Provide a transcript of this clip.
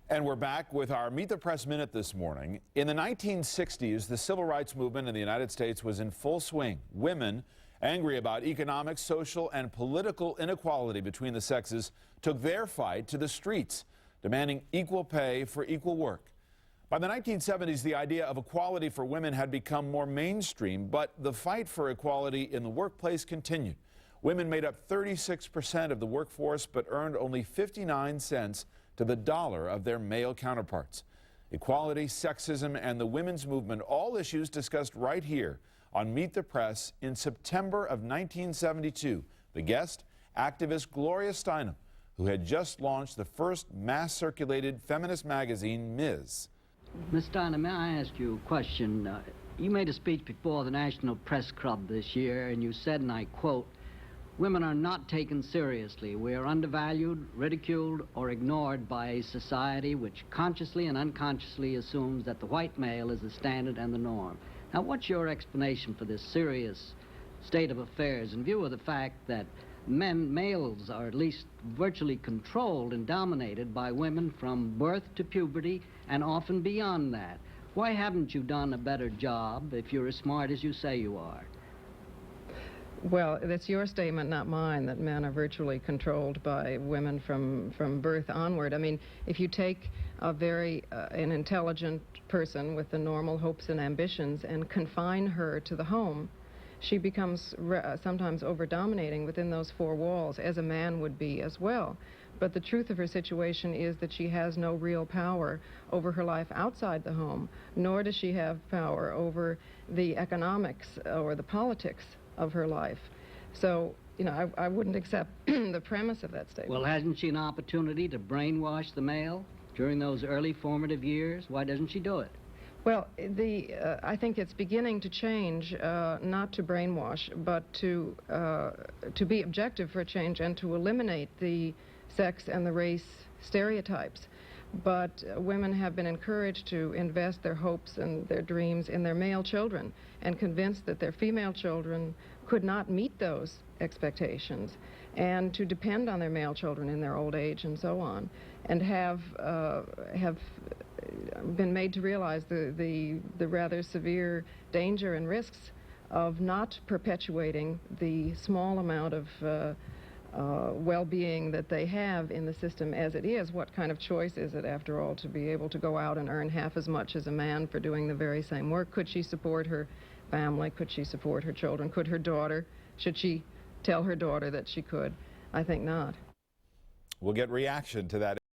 And we're back with our Meet the Press Minute this morning. In the 1960s, the civil rights movement in the United States was in full swing. Women, angry about economic, social, and political inequality between the sexes, took their fight to the streets, demanding equal pay for equal work. By the 1970s, the idea of equality for women had become more mainstream, but the fight for equality in the workplace continued. Women made up 36% of the workforce, but earned only 59 cents to the dollar of their male counterparts. Equality, sexism, and the women's movement, all issues discussed right here on Meet the Press in September of 1972. The guest, activist Gloria Steinem, who had just launched the first mass-circulated feminist magazine, Ms. Ms. Steinem, may I ask you a question? You made a speech before the National Press Club this year, and you said, and I quote, "Women are not taken seriously. We are undervalued, ridiculed, or ignored by a society which consciously and unconsciously assumes that the white male is the standard and the norm." Now, what's your explanation for this serious state of affairs in view of the fact that males are at least virtually controlled and dominated by women from birth to puberty and often beyond that? Why haven't you done a better job if you're as smart as you say you are? Well, that's your statement, not mine, that men are virtually controlled by women from birth onward. I mean, if you take an intelligent person with the normal hopes and ambitions and confine her to the home, she becomes sometimes over-dominating within those four walls, as a man would be as well. But the truth of her situation is that she has no real power over her life outside the home, nor does she have power over the economics or the politics of her life. So, you know, I wouldn't accept the premise of that statement. Well, hasn't she an opportunity to brainwash the male during those early formative years? Why doesn't she do it? Well, I think it's beginning to change, not to brainwash, but to be objective for a change and to eliminate the sex and the race stereotypes. But women have been encouraged to invest their hopes and their dreams in their male children, and convinced that their female children could not meet those expectations, and to depend on their male children in their old age and so on, and have been made to realize the rather severe danger and risks of not perpetuating the small amount of well-being that they have in the system as it is. What kind of choice is it, after all, to be able to go out and earn half as much as a man for doing the very same work? Could she support her family? Could she support her children? Could her daughter? Should she tell her daughter that she could? I think not. We'll get reaction to that.